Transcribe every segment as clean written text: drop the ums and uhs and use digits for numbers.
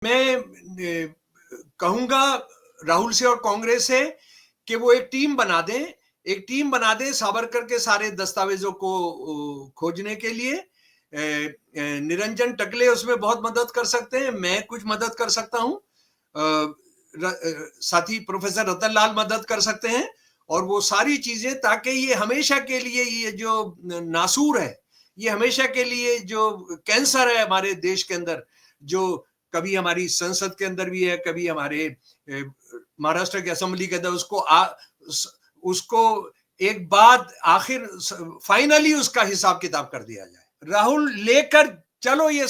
मैं कहूंगा राहुल से और कांग्रेस से कि वो एक टीम बना दें सावरकर के सारे दस्तावेजों को खोजने के लिए। निरंजन टकले उसमें बहुत मदद कर सकते हैं, मैं कुछ मदद कर सकता हूं, साथी प्रोफेसर रतन लाल मदद कर सकते हैं, और वो सारी चीजें, ताकि ये हमेशा के लिए, ये जो नासूर है, ये हमेशा के लिए जो कैंसर है हमारे देश के अंदर, जो कभी हमारी संसद के अंदर भी है, कभी हमारे महाराष्ट्र की असेंबली के अंदर, उसको एक बात आखिर फाइनली उसका हिसाब किताब कर दिया जाए। राहुल लेकर चलो ये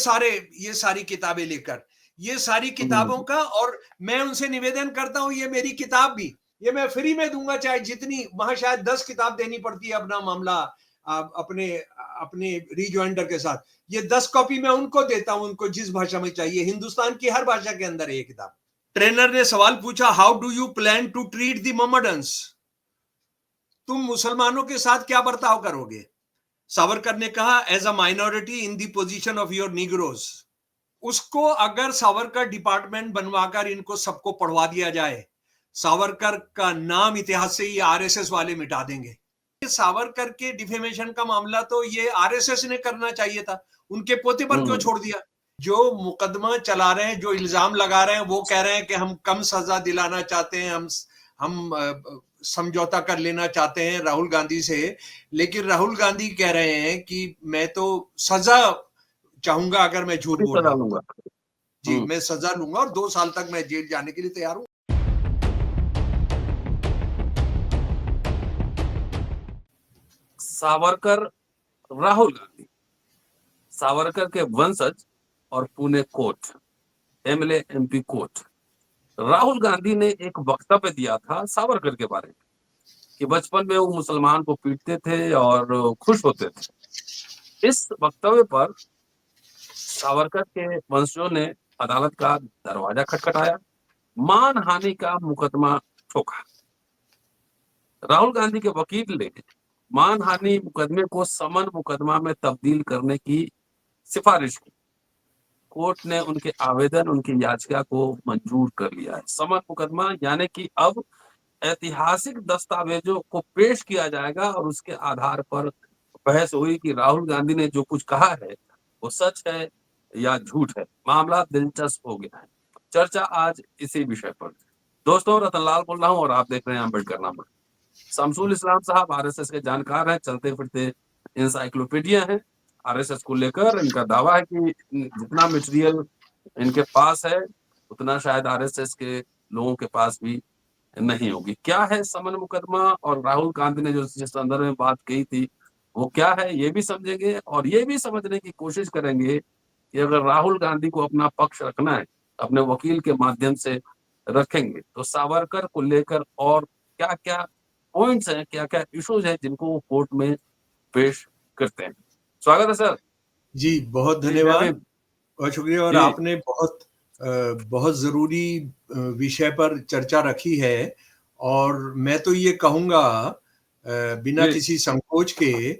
सारी किताबें लेकर, ये सारी किताबों का, और मैं उनसे निवेदन करता हूं, ये मेरी किताब भी, ये मैं फ्री में दूंगा, चाहे जितनी, वहां शायद 10 किताब देनी पड़ती है अपना मामला अपने रिज्वाइंडर के साथ, ये 10 कॉपी मैं उनको देता हूं, उनको जिस भाषा में चाहिए, हिंदुस्तान की हर भाषा के अंदर ये किताब। ट्रेनर ने सवाल पूछा, how do you plan to treat the Mohammedans? तुम मुसलमानों के साथ क्या बर्ताव करोगे? सावरकर ने कहा, as a minority in the position of your Negroes. उसको अगर सावरकर डिपार्टमेंट बनवाकर इनको सबको पढ़वा दिया जाए, सावरकर का नाम इतिहास से ये आरएसएस वाले मिटा देंगे। सावरकर के डिफेमेशन का मामला तो ये आरएसएस ने करना चाहिए था, उनके पोते पर क्यों छोड़ दिया? जो मुकदमा चला रहे हैं, जो इल्जाम लगा रहे हैं, वो कह रहे हैं कि हम कम सजा दिलाना चाहते हैं, हम समझौता कर लेना चाहते हैं राहुल गांधी से, लेकिन राहुल गांधी कह रहे हैं कि मैं तो सजा चाहूंगा अगर मैं झूठ बोल रहा हूं। जी, मैं सजा लूंगा और 2 साल तक मैं जेल जाने के लिए तैयार हूं। सावरकर, राहुल गांधी, सावरकर के वंशज और Pune court, MLA MP court. Rahul Gandhi ने एक वक्तव्य दिया था सावरकर के बारे में कि बचपन में वो मुसलमान को पीटते थे और खुश होते थे। इस वक्तव्य पर सावरकर के वंशजों ने अदालत का दरवाजा खटखटाया, मानहानि का मुकदमा ठोका। राहुल गांधी के वकील ने मानहानि मुकदमे को समन मुकदमा में तब्दील करने की सिफारिश की। कोर्ट ने उनके आवेदन, उनकी याचिका को मंजूर कर लिया है। समन मुकदमा यानी कि अब ऐतिहासिक दस्तावेजों को पेश किया जाएगा और उसके आधार पर बहस हुई कि राहुल गांधी ने जो कुछ कहा है वो सच है या झूठ है। मामला दिलचस्प हो गया है। चर्चा आज इसी विषय पर। दोस्तों, रतनलाल बोल रहा हूँ और आप देख रहे हैं अम्बेडकर नामा। शमसुल इस्लाम साहब आरएसएस के जानकार हैं, चलते फिरते इंसाइक्लोपीडिया हैं आरएसएस को लेकर। इनका दावा है कि जितना मटेरियल इनके पास है उतना शायद आरएसएस के लोगों के पास भी नहीं होगी। क्या है समन मुकदमा और राहुल गांधी ने जो जिस संदर्भ में बात कही थी वो क्या है, ये भी समझेंगे और ये भी समझने की कोशिश करेंगे कि अगर राहुल गांधी को अपना पक्ष रखना है, अपने वकील के माध्यम से रखेंगे, तो सावरकर को लेकर और क्या क्या पॉइंट्स हैं, क्या क्या इश्यूज हैं जिनको वो कोर्ट में पेश करते हैं। स्वागत है सर। जी, बहुत धन्यवाद, बहुत शुक्रिया। और आपने बहुत जरूरी विषय पर चर्चा रखी है, और मैं तो ये कहूंगा बिना किसी संकोच के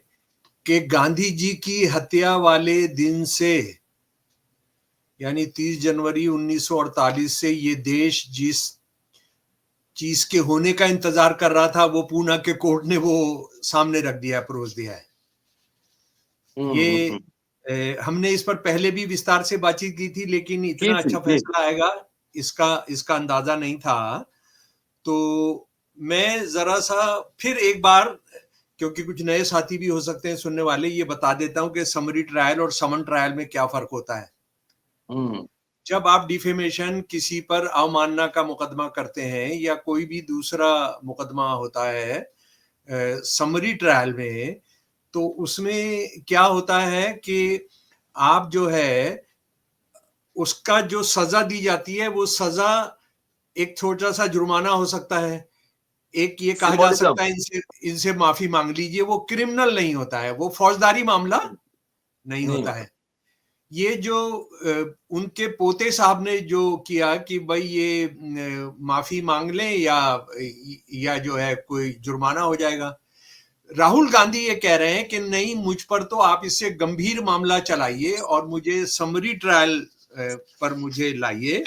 कि गांधी जी की हत्या वाले दिन से, यानी 30 जनवरी 1948 से, ये देश जिस चीज के होने का इंतजार कर रहा था वो पूना के कोर्ट ने वो सामने रख दिया, परोस दिया है। ये हमने इस पर पहले भी विस्तार से बातचीत की थी, लेकिन इतना अच्छा फैसला आएगा इसका अंदाजा नहीं था। तो मैं जरा सा फिर एक बार, क्योंकि कुछ नए साथी भी हो सकते हैं सुनने वाले, ये बता देता हूं कि समरी ट्रायल और समन ट्रायल में क्या फर्क होता है। जब आप डिफेमेशन, किसी पर अवमानना का मुकदमा करते हैं या कोई भी दूसरा मुकदमा होता है समरी ट्रायल में, तो उसमें क्या होता है कि आप जो है उसका जो सजा दी जाती है, वो सजा एक छोटा सा जुर्माना हो सकता है, एक ये कहा जा सकता है इनसे माफी मांग लीजिए। वो क्रिमिनल नहीं होता है, वो फौजदारी मामला नहीं होता है। ये जो उनके पोते साहब ने जो किया कि भाई ये माफी मांग लें या जो है कोई जुर्माना हो जाएगा। राहुल गांधी ये कह रहे हैं कि नहीं, मुझ पर तो आप इससे गंभीर मामला चलाइए और मुझे समरी ट्रायल पर मुझे लाइए,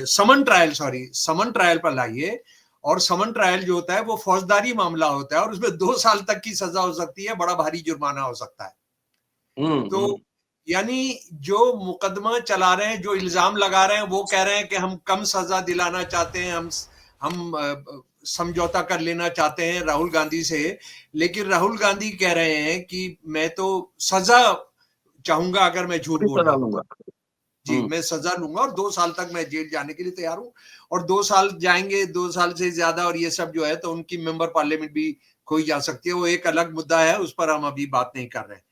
समन ट्रायल पर लाइए। और समन ट्रायल जो होता है वो फौजदारी मामला होता है और उसमें 2 साल तक की सजा हो सकती है, बड़ा भारी जुर्माना हो सकता है। तो यानी जो मुकदमा चला रहे हैं, जो इल्जाम लगा रहे हैं, वो कह रहे हैं कि हम कम सजा दिलाना चाहते हैं, हम समझौता कर लेना चाहते हैं राहुल गांधी से। लेकिन राहुल गांधी कह रहे हैं कि मैं तो सजा चाहूंगा अगर मैं झूठ बोल रहा हूँ। जी, मैं सजा लूंगा और 2 साल तक मैं जेल जाने के लिए तैयार हूं। और 2 साल जाएंगे, 2 साल से ज्यादा और ये सब जो है, तो उनकी मेंबर पार्लियामेंट भी खोई जा सकती है। वो एक अलग मुद्दा है, उस पर हम अभी बात नहीं कर रहे हैं।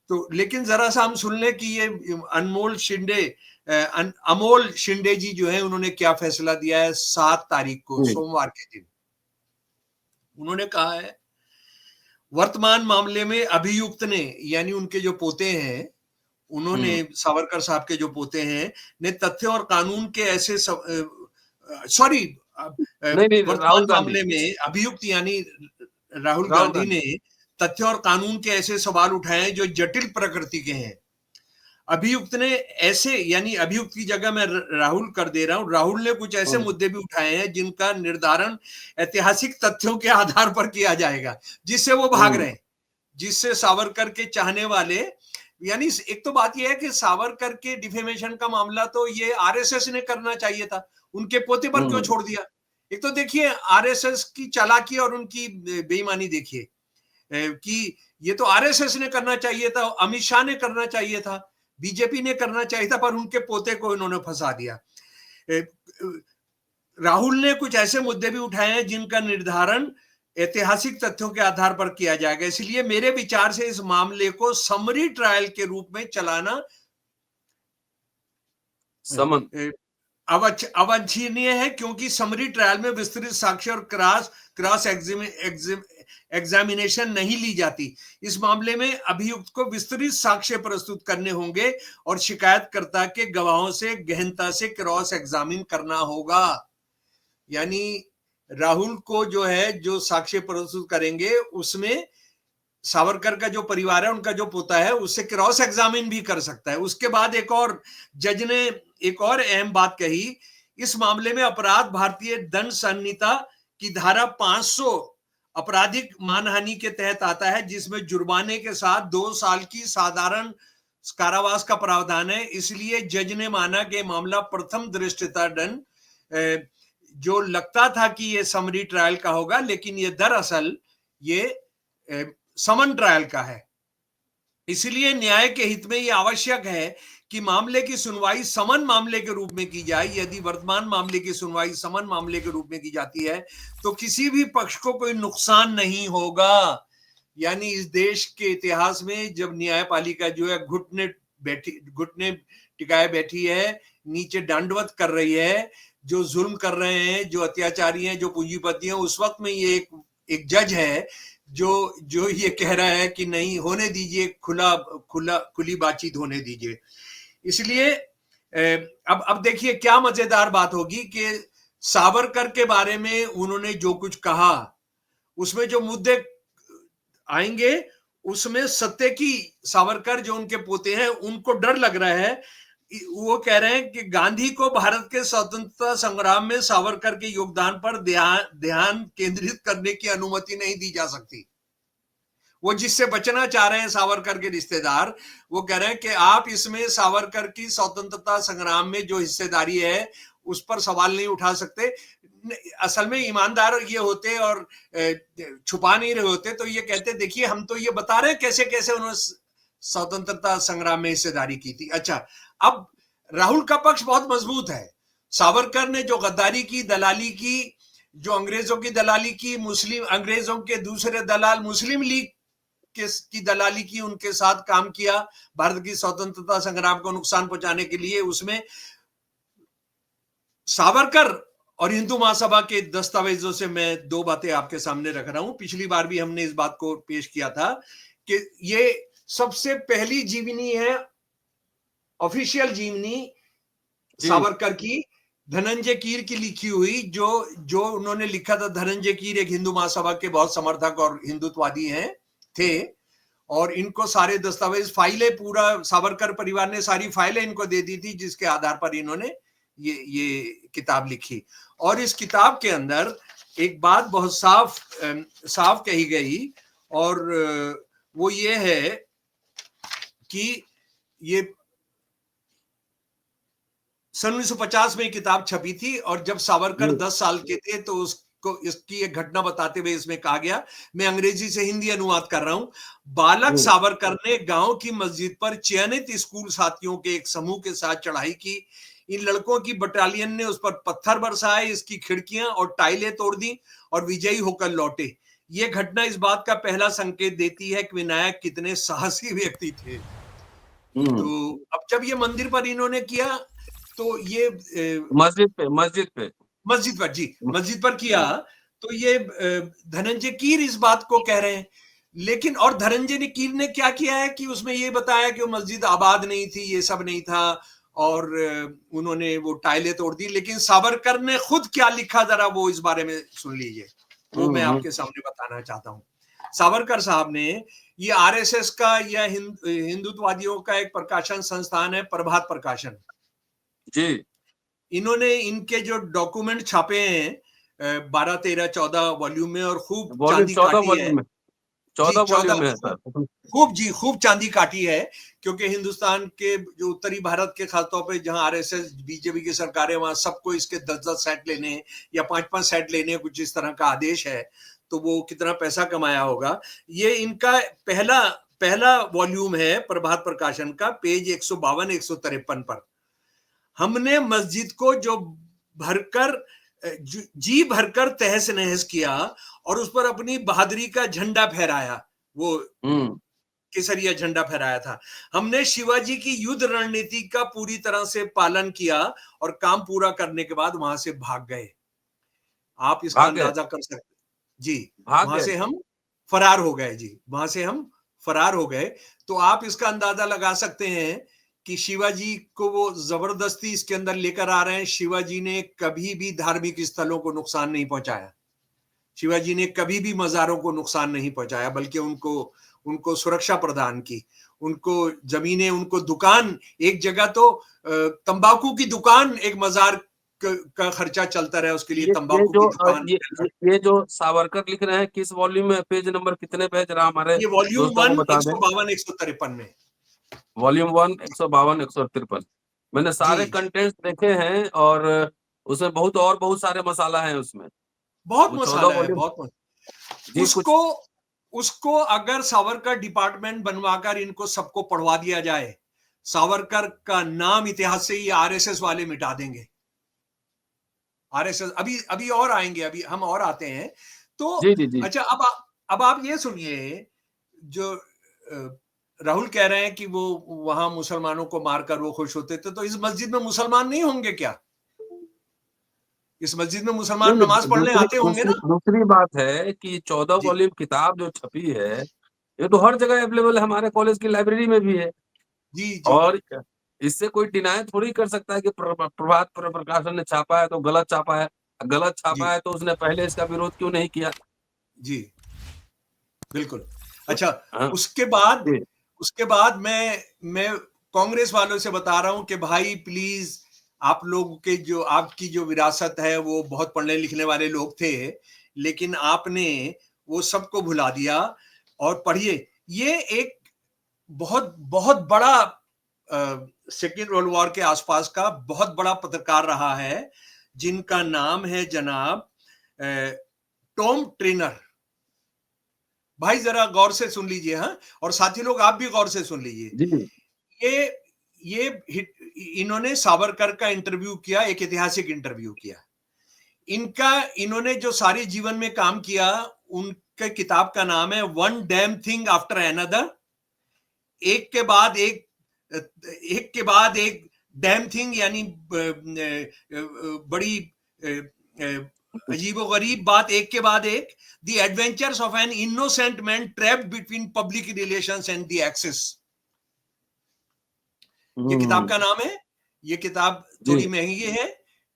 तो लेकिन जरा सा हम सुन लें कि ये अमोल शिंदे जी जो है, उन्होंने क्या फैसला दिया है 7 तारीख को, सोमवार के दिन। उन्होंने कहा है, वर्तमान मामले में अभियुक्त ने, यानी उनके जो पोते हैं, उन्होंने, सावरकर साहब के जो पोते हैं, ने तथ्य और कानून के ऐसे वर्तमान मामले में अभियुक्त यानी राहुल गांधी ने तथ्य और कानून के ऐसे सवाल उठाए जो जटिल प्रकृति के हैं। अभियुक्त ने ऐसे, यानी अभियुक्त की जगह मैं राहुल कर दे रहा हूं, राहुल ने कुछ ऐसे मुद्दे भी उठाए हैं जिनका निर्धारण ऐतिहासिक तथ्यों के आधार पर किया जाएगा, जिससे वो भाग रहे हैं, जिससे सावरकर के चाहने वाले, यानी एक तो बात यह है कि सावरकर के डिफेमेशन का मामला तो ये आरएसएस ने करना चाहिए था, उनके पोते पर क्यों छोड़ दिया? एक तो देखिए आरएसएस की चालाकी और उनकी बेईमानी देखिए, कि ये तो आरएसएस ने करना चाहिए था, अमित शाह ने करना चाहिए था, बीजेपी ने करना चाहिए था, पर उनके पोते को इन्होंने फंसा दिया। राहुल ने कुछ ऐसे मुद्दे भी उठाए हैं जिनका निर्धारण ऐतिहासिक तथ्यों के आधार पर किया जाएगा। इसलिए मेरे विचार से इस मामले को समरी ट्रायल के रूप में चलाना अवांछनीय है, क्योंकि समरी ट्रायल में विस्तृत साक्ष्य और क्रॉस एग्जामिनेशन नहीं ली जाती। इस मामले में अभियुक्त को विस्तृत साक्ष्य प्रस्तुत करने होंगे और शिकायतकर्ता के गवाहों से गहनता से क्रॉस एग्जामिन करना होगा। यानी राहुल को जो है, जो साक्ष्य प्रस्तुत करेंगे, उसमें सावरकर का जो परिवार है, उनका जो पोता है, उससे क्रॉस एग्जामिन भी कर सकता है। उसके बाद एक और जज ने एक और अहम बात कही, इस मामले में अपराध भारतीय दंड संहिता की धारा 500 आपराधिक मानहानि के तहत आता है, जिसमें जुर्माने के साथ 2 साल की साधारण कारावास का प्रावधान है। इसलिए जज ने माना कि मामला प्रथम दृष्टया दंड, जो लगता था कि ये समरी ट्रायल का होगा, लेकिन ये दरअसल ये समन ट्रायल का है। इसलिए न्याय के हित में यह आवश्यक है कि मामले की सुनवाई समन मामले के रूप में की जाए। यदि वर्तमान मामले की सुनवाई समन मामले के रूप में की जाती है तो किसी भी पक्ष को कोई नुकसान नहीं होगा। यानी इस देश के इतिहास में जब न्यायपालिका जो है घुटने टिकाए बैठी है, नीचे दंडवत कर रही है, जो जुल्म कर रहे हैं, जो अत्याचारी हैं, जो पूंजीपति हैं, उस वक्त में ये एक जज है जो ये कह रहा है कि नहीं, होने दीजिए, खुली बातचीत होने दीजिए। इसलिए अब देखिए क्या मजेदार बात होगी कि सावरकर के बारे में उन्होंने जो कुछ कहा, उसमें जो मुद्दे आएंगे, उसमें सत्य की सावरकर जो उनके पोते हैं, उनको डर लग रहा है। वो कह रहे हैं कि गांधी को भारत के स्वतंत्रता संग्राम में सावरकर के योगदान पर ध्यान केंद्रित करने की अनुमति नहीं दी जा सकती। वो जिससे बचना चाह रहे हैं सावरकर के रिश्तेदार, वो कह रहे हैं कि आप इसमें सावरकर की स्वतंत्रता संग्राम में जो हिस्सेदारी है उस पर सवाल नहीं उठा सकते। असल में ईमानदार ये होते और छुपा नहीं रहे होते तो ये कहते, देखिए हम तो ये बता रहे हैं कैसे कैसे उन्होंने स्वतंत्रता संग्राम में हिस्सेदारी की थी। अच्छा, अब राहुल का पक्ष बहुत मजबूत है। सावरकर ने जो गद्दारी की, दलाली की, जो अंग्रेजों की दलाली की, अंग्रेजों के दूसरे दलाल मुस्लिम लीग की दलाली की, उनके साथ काम किया भारत की स्वतंत्रता संग्राम को नुकसान पहुंचाने के लिए, उसमें सावरकर और हिंदू महासभा के दस्तावेजों से मैं 2 बातें आपके सामने रख रहा हूं। पिछली बार भी हमने इस बात को पेश किया था कि ये सबसे पहली जीवनी है, ऑफिशियल जीवनी सावरकर की, धनंजय कीर की लिखी हुई, जो उन्होंने लिखा था। धनंजय कीर एक हिंदू महासभा के बहुत समर्थक और हिंदुत्ववादी थे। और इनको सारे दस्तावेज, फाइलें, पूरा सावरकर परिवार ने सारी फाइलें इनको दे दी थी, जिसके आधार पर इन्होंने ये किताब लिखी। और इस किताब के अंदर एक बात बहुत साफ कही गई, और वो ये है कि ये सन 1950 में किताब छपी थी, और जब सावरकर 10 साल के थे तो उसको इसकी एक घटना बताते हुए इसमें कहा गया, मैं अंग्रेजी से हिंदी अनुवाद कर रहा हूं। बालक सावरकर ने गांव की मस्जिद पर चयनित स्कूल साथियों के एक समूह के साथ चढ़ाई की। इन लड़कों की बटालियन ने उस पर पत्थर बरसाए, इसकी खिड़कियां और टाइलें तोड़ दी और विजयी होकर लौटे। ये घटना इस बात का पहला संकेत देती है कि विनायक कितने साहसी व्यक्ति थे। तो अब जब ये मंदिर पर इन्होंने किया, तो ये मस्जिद पर जी, मस्जिद पर किया, तो ये धनंजय कीर इस बात को कह रहे हैं। लेकिन और धनंजय कीर ने क्या किया है कि उसमें ये बताया कि वो मस्जिद आबाद नहीं थी, ये सब नहीं था, और उन्होंने वो टाइलें तोड़ दी। लेकिन सावरकर ने खुद क्या लिखा, जरा वो इस बारे में सुन लीजिए, वो मैं आपके सामने बताना चाहता हूँ। सावरकर साहब ने, ये आरएसएस का या हिंदुत्ववादियों का एक प्रकाशन संस्थान है, प्रभात प्रकाशन जी, इन्होंने इनके जो डॉक्यूमेंट छापे हैं 12, 13, 14 वॉल्यूम में, और खूब चांदी काटी है। 14 वॉल्यूम में है सर। खूब चांदी काटी है, क्योंकि हिंदुस्तान के जो उत्तरी भारत के खासतौर पे जहां आरएसएस बीजेपी की सरकार है, वहां सबको इसके 10-10 सेट लेने हैं या 5-5 सेट लेने हैं, कुछ इस तरह का आदेश है। तो वो कितना पैसा कमाया होगा। ये इनका पहला वॉल्यूम है प्रभात प्रकाशन का, पेज 152, 153 पर। हमने मस्जिद को जो जी भरकर तहस नहस किया और उस पर अपनी बहादुरी का झंडा फहराया, वो केसरिया झंडा फहराया था। हमने शिवाजी की युद्ध रणनीति का पूरी तरह से पालन किया और काम पूरा करने के बाद वहां से भाग गए। आप इसका अंदाजा कर सकते जी, वहां से हम फरार हो गए जी, वहां से हम फरार हो गए। तो आप इसका अंदाजा लगा सकते हैं कि शिवाजी को वो जबरदस्ती इसके अंदर लेकर आ रहे हैं। शिवाजी ने कभी भी धार्मिक स्थलों को नुकसान नहीं पहुंचाया, शिवाजी ने कभी भी मजारों को नुकसान नहीं पहुंचाया, बल्कि उनको सुरक्षा प्रदान की, उनको जमीनें, उनको दुकान, एक जगह तो तंबाकू की दुकान, एक मजार का खर्चा चलता रहा उसके लिए, तंबाकू की दुकान। ये जो सावरकर लिख रहे हैं, किस वॉल्यूम में, पेज नंबर कितने पे, जरा हमारे ये वॉल्यूम 1, 152, 153 में। वॉल्यूम 1, 152, 153। मैंने सारे कंटेंट्स देखे हैं, और उसमें बहुत सारे मसाला है उसमें, बहुत मसाला है, बहुत। उसको अगर सावरकर डिपार्टमेंट बनवाकर इनको सबको पढ़वा दिया जाए, सावरकर का नाम इतिहास से ही आरएसएस वाले मिटा देंगे। आरएसएस अभी और आएंगे, अभी हम और आते हैं। तो जी। अच्छा, अब आप ये सुनिए, जो राहुल कह रहे हैं कि वो वहां मुसलमानों को मारकर वो खुश होते थे, तो इस मस्जिद में मुसलमान नहीं होंगे क्या? इस मस्जिद में मुसलमान नमाज पढ़ने आते होंगे ना? दूसरी बात है कि 14 वॉल्यूम किताब जो छपी है, ये तो हर जगह अवेलेबल है, हमारे कॉलेज की लाइब्रेरी में भी है। जी। और इससे कोई डिनाई थोड़ी कर सकता है कि प्रभात प्रकाशन ने छापा है तो गलत छापा है। गलत छापा है तो उसने पहले इसका विरोध क्यों नहीं किया? जी, बिल्कुल। अच्छा, उसके बाद मैं कांग्रेस वालों से बता रहा हूं कि भाई प्लीज, आप लोग के जो आपकी जो विरासत है, वो बहुत पढ़ने लिखने वाले लोग थे, लेकिन आपने वो सबको भुला दिया। और पढ़िए, ये एक बहुत बहुत बड़ा सेकेंड वर्ल्ड वॉर के आसपास का बहुत बड़ा पत्रकार रहा है, जिनका नाम है जनाब टॉम ट्रेनर। भाई जरा गौर से सुन लीजिए, हाँ, और साथी लोग आप भी गौर से सुन लीजिए। ये इन्होंने सावरकर का इंटरव्यू किया, एक ऐतिहासिक इंटरव्यू किया। इन्होंने जो सारी जीवन में काम किया, उनके किताब का नाम है one damn thing after another. एक के बाद एक डैम थिंग, यानी बड़ी अजीबोगरीब बात, एक के बाद एक। The adventures of an innocent man trapped between public relations and the access. ये किताब का नाम है। ये किताब थोड़ी महंगी है,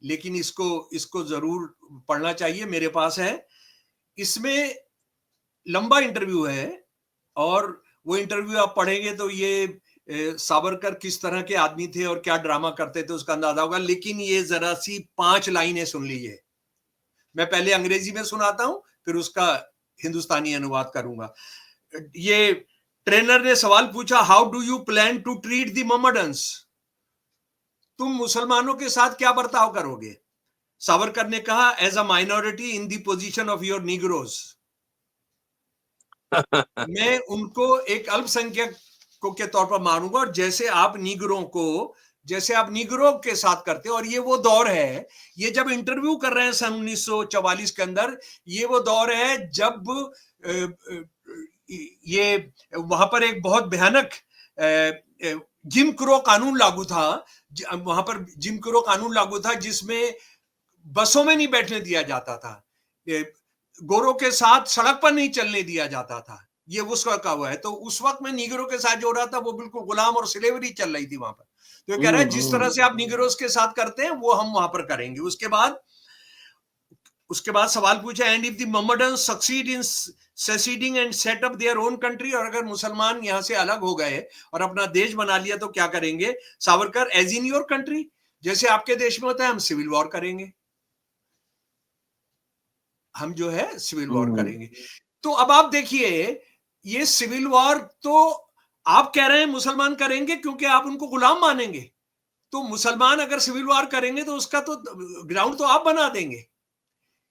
लेकिन इसको जरूर पढ़ना चाहिए, मेरे पास है। इसमें लंबा इंटरव्यू है, और वो इंटरव्यू आप पढ़ेंगे तो ये सावरकर किस तरह के आदमी थे और क्या ड्रामा करते थे उसका अंदाजा होगा। लेकिन ये जरा सी 5 लाइनें सुन लीजिए। मैं पहले अंग्रेजी में सुनाता हूं, फिर उसका हिंदुस्तानी अनुवाद करूंगा। ये ट्रेनर ने सवाल पूछा, how do you plan to treat the Mohammedans? तुम मुसलमानों के साथ क्या बर्ताव करोगे? सावरकर ने कहा, as a minority in the position of your Negroes. मैं उनको एक अल्पसंख्यक को के तौर पर मानूंगा, और जैसे आप नीग्रो के साथ करते हो। और ये वो दौर है, ये जब इंटरव्यू कर रहे हैं सन 1944 के अंदर, ये वो दौर है जब ये वहां पर एक बहुत भयानक जिम क्रो कानून लागू था। वहां पर जिम क्रो कानून लागू था जिसमें बसों में नहीं बैठने दिया जाता था, गोरों के साथ सड़क पर नहीं चलने दिया जाता था। ये उस वक्त का हुआ है। तो उस वक्त में नीगरों के साथ जो हो रहा था वो बिल्कुल गुलाम और स्लेवरी चल रही थी वहां पर। तो ये कह रहा है जिस तरह से आप नीगरों के साथ करते हैं वो हम वहां पर करेंगे। उसके बाद सवाल पूछा, and if the Mohammedans succeed in seceding and set up their own country, और अगर मुसलमान यहां से अलग हो गए और अपना देश बना लिया तो क्या करेंगे? Savarkar, as in your country, जैसे आपके देश में होता है हम सिविल वॉर करेंगे, हम जो है सिविल वॉर करेंगे। तो अब आप देखिए, ये सिविल वॉर तो आप कह रहे हैं मुसलमान करेंगे क्योंकि आप उनको गुलाम मानेंगे। तो मुसलमान अगर सिविल वॉर करेंगे तो उसका तो ग्राउंड तो आप बना देंगे।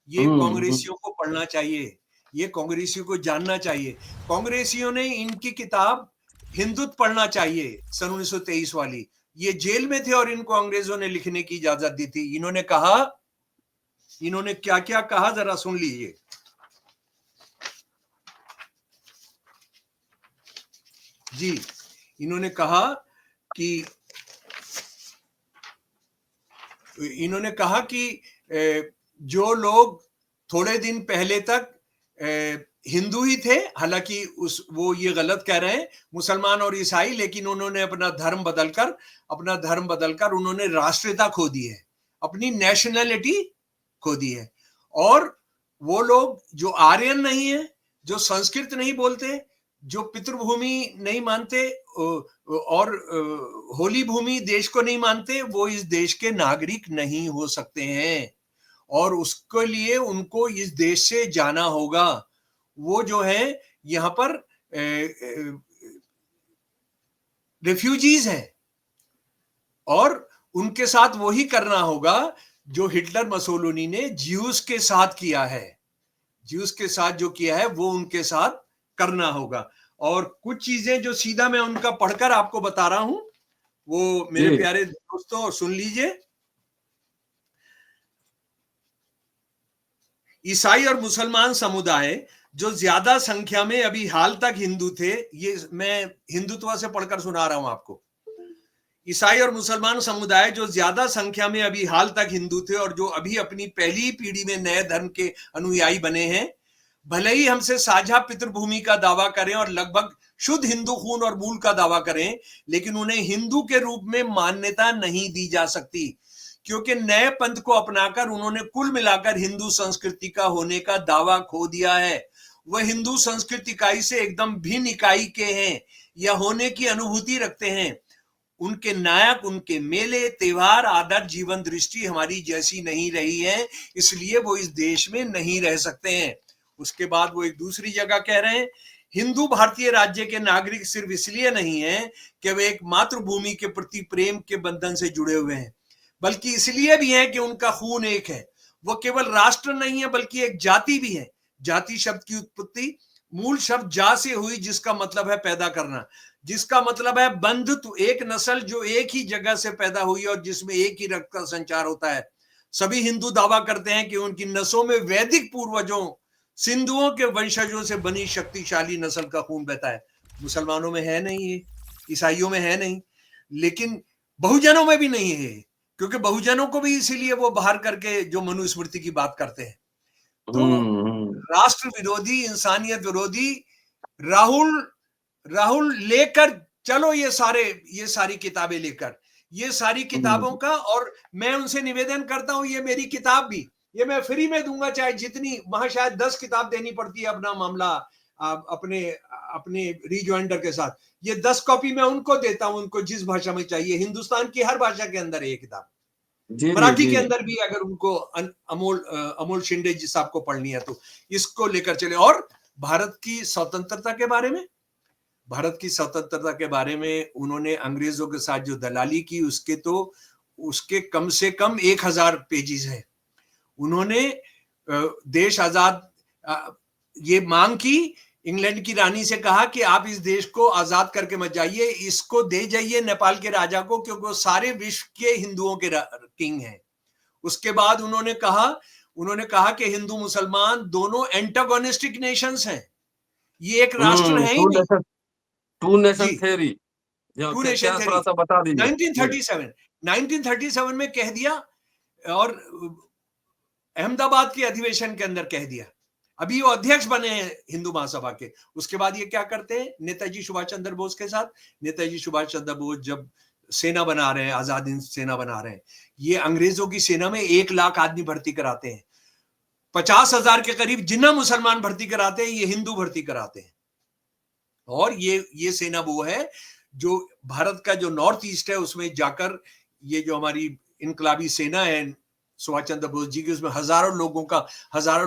ये कांग्रेसियों को पढ़ना चाहिए, ये कांग्रेसियों को जानना चाहिए। कांग्रेसियों ने इनकी किताब हिंदुत्व पढ़ना चाहिए, सन 1923 वाली। ये जेल में थे और इनको अंग्रेजों ने लिखने की इजाजत दी थी। इन्होंने क्या क्या कहा जरा सुन लीजिए। जी, इन्होंने कहा कि जो लोग थोड़े दिन पहले तक हिंदू ही थे, हालांकि वो ये गलत कह रहे हैं मुसलमान और ईसाई, लेकिन उन्होंने अपना धर्म बदलकर उन्होंने राष्ट्रीयता खो दी है, अपनी नेशनैलिटी खो दी है। और वो लोग जो आर्यन नहीं है, जो संस्कृत नहीं बोलते, जो पितृभूमि नहीं मानते और होली भूमि देश को नहीं मानते, वो इस देश के नागरिक नहीं हो सकते हैं। और उसके लिए उनको इस देश से जाना होगा। वो जो है यहाँ पर रिफ्यूजीज हैं, और उनके साथ वही करना होगा जो हिटलर मसोलिनी ने ज्यूस के साथ किया है। ज्यूस के साथ जो किया है वो उनके साथ करना होगा। और कुछ चीजें जो सीधा मैं उनका पढ़कर आपको बता रहा हूं, वो मेरे प्यारे दोस्तों सुन लीजिए। ईसाई और मुसलमान समुदाय जो ज्यादा संख्या में अभी हाल तक हिंदू थे, ये मैं हिंदुत्व से पढ़कर सुना रहा हूं आपको। ईसाई और मुसलमान समुदाय जो ज्यादा संख्या में अभी हाल तक हिंदू थे और जो अभी अपनी पहली पीढ़ी में नए धर्म के अनुयायी बने हैं, भले ही हमसे साझा पितृभूमि का दावा करें और लगभग शुद्ध हिंदू खून और मूल का दावा करें, लेकिन उन्हें हिंदू के रूप में मान्यता नहीं दी जा सकती, क्योंकि नए पंथ को अपनाकर उन्होंने कुल मिलाकर हिंदू संस्कृति का होने का दावा खो दिया है। वह हिंदू संस्कृति इकाई से एकदम भिन्न इकाई के हैं या होने की अनुभूति रखते हैं। उनके नायक, उनके मेले, त्योहार, आदत, जीवन दृष्टि हमारी जैसी नहीं रही है, इसलिए वो इस देश में नहीं रह सकते हैं। उसके बाद वो एक दूसरी जगह कह रहे हैं, हिंदू भारतीय राज्य के नागरिक सिर्फ इसलिए नहीं है कि वे एक मातृभूमि के प्रति प्रेम के बंधन से जुड़े हुए हैं, बल्कि इसलिए भी है कि उनका खून एक है। वो केवल राष्ट्र नहीं है बल्कि एक जाति भी है। जाति शब्द की उत्पत्ति मूल शब्द जा से हुई, जिसका मतलब है पैदा करना, जिसका मतलब है बंधुत्व, एक नस्ल जो एक ही जगह से पैदा हुई और जिसमें एक ही रक्त का संचार होता है। सभी हिंदू दावा करते हैं कि उनकी नसों में वैदिक पूर्वजों, सिंधुओं के वंशजों से बनी शक्तिशाली नस्ल का खून बहता है। मुसलमानों में है नहीं ये, ईसाइयों में है नहीं, लेकिन बहुजनों में भी नहीं है, क्योंकि बहुजनों को भी इसीलिए वो बाहर करके जो मनुस्मृति की बात करते हैं। तो राष्ट्र विरोधी, इंसानियत विरोधी राहुल लेकर चलो ये सारी किताबें लेकर, ये सारी किताबों का। और मैं उनसे निवेदन करता हूं, ये मेरी किताब भी, ये मैं फ्री में दूंगा, चाहे जितनी, वहां शायद 10 किताब देनी पड़ती है अपना मामला अपने अपने रिजॉइंडर के साथ। ये 10 कॉपी मैं उनको देता हूं, उनको जिस भाषा में चाहिए। हिंदुस्तान की हर भाषा के अंदर है ये किताब। जी जी मराठी जी के जी। अंदर भी अगर उनको अमोल शिंदे जी साहब को पढ़नी है तो इसको लेकर चले। और भारत की स्वतंत्रता के बारे में, भारत की स्वतंत्रता के बारे में उन्होंने अंग्रेजों के साथ जो दलाली की, उसके कम से कम 1000 पेजेस है। उन्होंने देश आजाद, ये मांग की, इंग्लैंड की रानी से कहा कि आप इस देश को आजाद करके मत जाइए, इसको दे जाइए नेपाल के राजा को, क्योंकि वो सारे विश्व के हिंदुओं के किंग हैं। उसके बाद उन्होंने कहा कि हिंदू मुसलमान दोनों एंटागोनिस्टिक नेशंस हैं, ये एक राष्ट्र है ही नहीं। टू नेशन जी, थेरी, जो टू नेशन क्या थ्योरी थोड़ा सा बता दीजिए जी। 1937 में कह दिया, और अहमदाबाद के अधिवेशन के अंदर कह दिया। अभी वो अध्यक्ष बने हैं हिंदू महासभा के। उसके बाद ये क्या करते हैं नेताजी सुभाष चंद्र बोस के साथ? नेताजी सुभाष चंद्र बोस जब सेना बना रहे हैं, आजाद हिंद सेना बना रहे हैं, ये अंग्रेजों की सेना में 1 लाख आदमी भर्ती कराते हैं। 50,000 के करीब जिन्ना मुसलमान भर्ती कराते हैं, ये हिंदू भर्ती कराते हैं। और ये सेना वो है जो भारत का जो नॉर्थ ईस्ट है उसमें जाकर, ये जो हमारी इनकलाबी सेना है सुभाष चंद्र बोस जी की, उसमें हजारों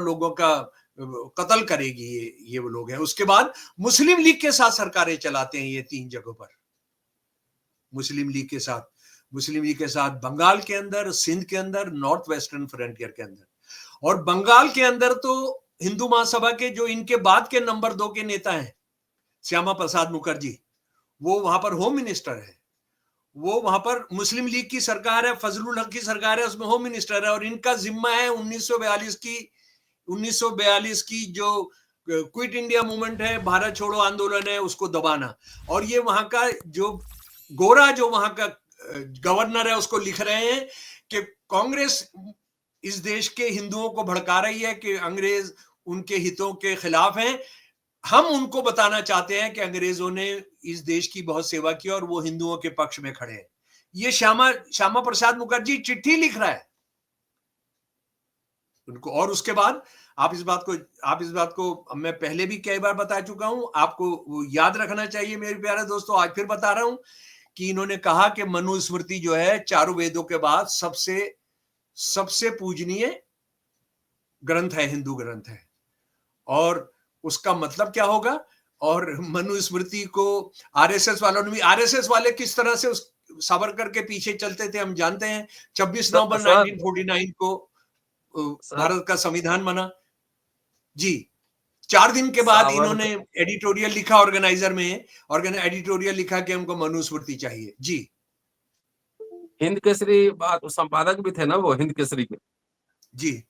लोगों का कत्ल करेगी ये वो लोग हैं। उसके बाद मुस्लिम लीग के साथ सरकारें चलाते हैं ये 3 जगहों पर। मुस्लिम लीग के साथ बंगाल के अंदर, सिंध के अंदर, नॉर्थ वेस्टर्न फ्रंटियर के अंदर। और बंगाल के अंदर तो हिंदू महासभा के जो इनके बाद के नंबर 2 के नेता हैं, श्यामा प्रसाद मुखर्जी, वो वहां पर होम मिनिस्टर है। वो वहां पर मुस्लिम लीग की सरकार है, फजलुल हक की सरकार है, उसमें होम मिनिस्टर है। और इनका जिम्मा है 1942 की जो क्विट इंडिया मूवमेंट है, भारत छोड़ो आंदोलन है, उसको दबाना। और ये वहां का जो वहां का गवर्नर है उसको लिख रहे हैं कि कांग्रेस इस देश के हिंदुओं को भड़का रही है कि अंग्रेज उनके हितों के खिलाफ हैं। हम उनको बताना चाहते हैं कि अंग्रेजों ने इस देश की बहुत सेवा की और वो हिंदुओं के पक्ष में खड़े हैं। ये श्यामा प्रसाद मुखर्जी चिट्ठी लिख रहा है उनको। और उसके बाद आप इस बात को मैं पहले भी कई बार बता चुका हूं, आपको याद रखना चाहिए मेरे प्यारे दोस्तों, आज फिर बता रहा हूं कि इन्होंने कहा कि मनुस्मृति जो है चारों वेदों के बाद सबसे पूजनीय ग्रंथ है, हिंदू ग्रंथ है। और उसका मतलब क्या होगा? और मनुस्मृति को आरएसएस वालों ने भी, आरएसएस वाले किस तरह से उस सावरकर के पीछे चलते थे हम जानते हैं। 26 नवंबर सर 1949 को सर भारत का संविधान बना। जी, 4 दिन के बाद इन्होंने सावरकर एडिटोरियल लिखा, ऑर्गेनाइजर में एडिटोरियल लिखा कि हमको मनुस्मृति चाहिए। जी हिंद केसरी बात संपादक भी थे ना वो, हिंद केसरी के। जी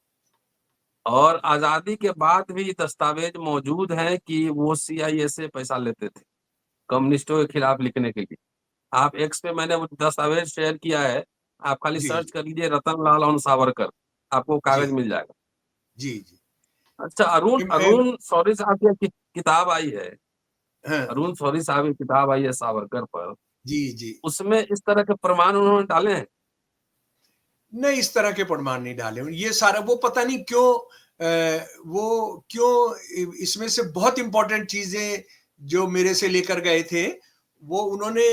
और आजादी के बाद भी दस्तावेज मौजूद हैं कि वो सीआईए से पैसा लेते थे कम्युनिस्टों के खिलाफ लिखने के लिए। आप एक्स पे मैंने वो दस्तावेज शेयर किया है, आप खाली जी सर्च कर लीजिए रतन लाल ऑन सावरकर, आपको जी कागज मिल जाएगा। जी जी अच्छा, अरुण अरुण सॉरी साहब की किताब आई है, हाँ, अरुण सॉरी साहब की किताब आई है सावरकर पर, जी जी उसमें इस तरह के प्रमाण उन्होंने डाले हैं। नहीं, इस तरह के प्रमाण नहीं डाले। ये सारा वो पता नहीं क्यों इसमें से बहुत इंपॉर्टेंट चीजें जो मेरे से लेकर गए थे, वो उन्होंने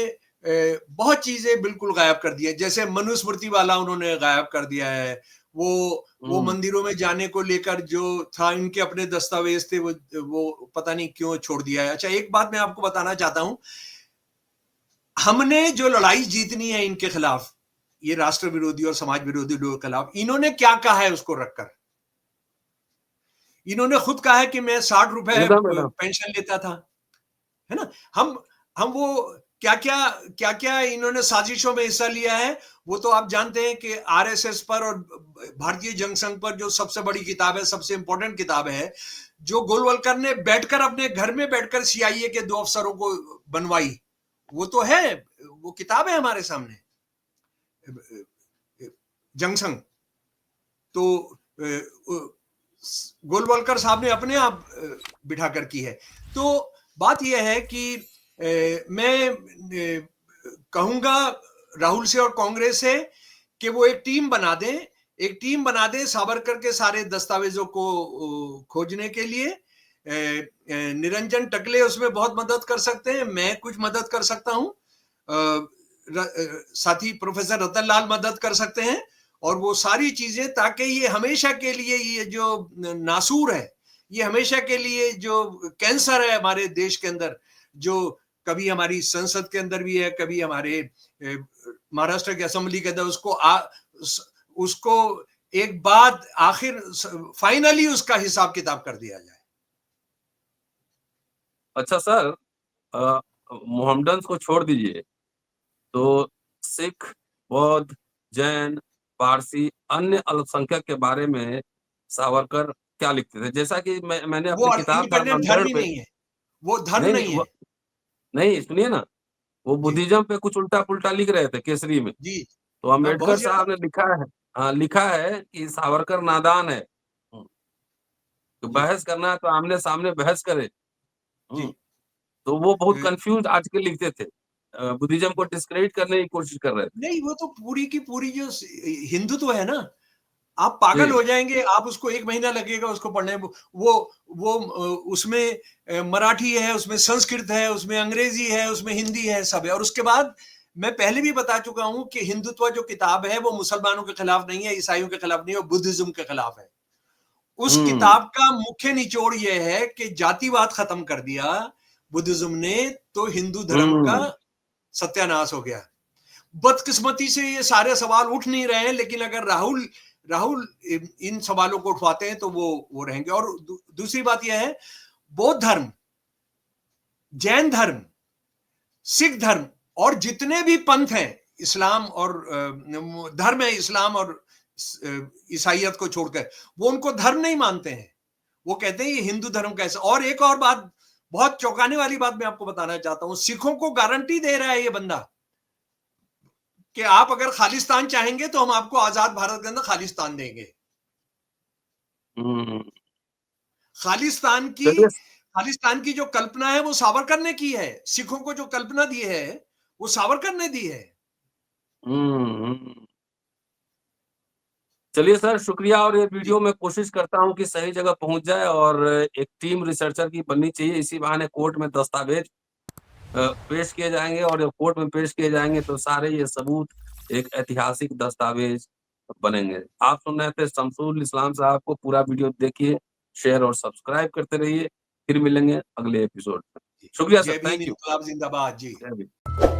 बहुत चीजें बिल्कुल गायब कर दी है। जैसे मनुस्मृति वाला उन्होंने गायब कर दिया है। वो मंदिरों में जाने को लेकर जो था, इनके अपने दस्तावेज थे, वो पता नहीं क्यों छोड़ दिया है। अच्छा, एक बात मैं आपको बताना चाहता हूं, हमने जो लड़ाई जीतनी है इनके खिलाफ, ये राष्ट्र विरोधी और समाज विरोधी लोगों के खिलाफ, इन्होंने क्या कहा है उसको रखकर। इन्होंने खुद कहा है कि मैं 60 रुपए एकदम पेंशन लेता था, है ना। हम वो क्या क्या इन्होंने साजिशों में हिस्सा लिया है, वो तो आप जानते हैं कि आरएसएस पर और भारतीय जनसंघ पर जो सबसे बड़ी किताब है, सबसे इंपॉर्टेंट किताब है, जो गोलवलकर ने बैठकर अपने घर में बैठकर सीआईए के 2 अफसरों को बनवाई, वो तो है, वो किताब है हमारे सामने, जनसंघ। तो गोलवलकर साहब ने अपने आप बिठाकर की है। तो बात यह है कि मैं कहूंगा राहुल से और कांग्रेस से कि वो एक टीम बना दें सावरकर के सारे दस्तावेजों को खोजने के लिए, निरंजन टकले उसमें बहुत मदद कर सकते हैं, मैं कुछ मदद कर सकता हूँ, साथी प्रोफेसर रतन लाल मदद कर सकते हैं, और वो सारी चीजें ताकि ये हमेशा के लिए ये जो नासूर है, ये हमेशा के लिए जो कैंसर है हमारे देश के अंदर, जो कभी हमारी संसद के अंदर भी है, कभी हमारे महाराष्ट्र की असेंबली के अंदर, उसको एक बात आखिर फाइनली उसका हिसाब किताब कर दिया जाए। अच्छा सर, मोहम्मडन्स को छोड़ दीजिए, तो सिख, बौद्ध, जैन, पारसी, अन्य अल्पसंख्यक के बारे में सावरकर क्या लिखते थे? जैसा कि मैंने वो अपनी किताब इंडिपेंडेंट धर्म धर्मांतरण ही पे नहीं है, वो धर्म नहीं, नहीं है। नहीं सुनिए ना, वो जी बुद्धिज्म पे कुछ उल्टा-पुल्टा लिख रहे थे केसरी में। जी, तो हाँ बहुत अम्बेडकर ज्यादा। साहब ने लिखा है कि सावरकर नादान है। तो जी बहस करना है तो आमने-सामने बहस करे। जी। हुँ, तो वो अ, बहुत कन्फ्यूज़ आर्टिकल लिखते थे। बुद्धिज्म को डिस्क्रेडिट करने की कोशिश कर रहे थे। नहीं, वो तो पूरी की पूरी जो हिंदुत्व है ना, आप पागल जी। हो जाएंगे, आप उसको 1 महीना लगेगा उसको पढ़ने में। उसमें मराठी है, उसमें संस्कृत है, उसमें अंग्रेजी है, उसमें हिंदी है, सब है। और उसके बाद मैं पहले भी बता चुका हूं कि हिंदुत्व जो किताब है वो मुसलमानों के खिलाफ नहीं है, ईसाइयों के खिलाफ नहीं है, बुद्धिज्म के खिलाफ है। उस हुँ, किताब का मुख्य निचोड़ यह है कि जातिवाद खत्म कर दिया बुद्धिज्म ने, तो हिंदू धर्म का हुँ, सत्यानाश हो गया। बदकिस्मती से ये सारे सवाल उठ नहीं रहे हैं, लेकिन अगर राहुल राहुल इन सवालों को उठवाते हैं तो वो रहेंगे। और दूसरी बात यह है, बौद्ध धर्म, जैन धर्म, सिख धर्म और जितने भी पंथ हैं, इस्लाम और धर्म है, इस्लाम और ईसाइयत को छोड़कर, वो उनको धर्म नहीं मानते हैं। वो कहते हैं ये हिंदू धर्म का ऐसा। और एक और बात, बहुत चौंकाने वाली बात मैं आपको बताना चाहता हूं, सिखों को गारंटी दे रहा है ये बंदा कि आप अगर खालिस्तान चाहेंगे तो हम आपको आजाद भारत के अंदर खालिस्तान देंगे। हुँ। खालिस्तान की चलिए खालिस्तान की जो कल्पना है वो सावरकर ने की है। सिखों को जो कल्पना दी है वो सावरकर ने दी है। हुँ। चलिए सर, शुक्रिया। और ये जी वीडियो मैं कोशिश करता हूँ कि सही जगह पहुँच जाए और एक टीम रिसर्चर की बननी चाहिए। इसी बहाने कोर्ट में दस्तावेज पेश किए जाएँगे, और जब कोर्ट में पेश किए जाएँगे तो सारे ये सबूत एक ऐतिहासिक दस्तावेज बनेंगे। आप सुन रहे थे शमसुल इस्लाम साहब को। पूरा वीडियो देखिए, शेयर और सब्सक्राइब करते रहिए। फिर मिलेंगे अगले एपिसोड में। जी। शुक्रिया सर, जय भीम, थैंक यू। इंकलाब जिंदाबाद जी। जय भीम।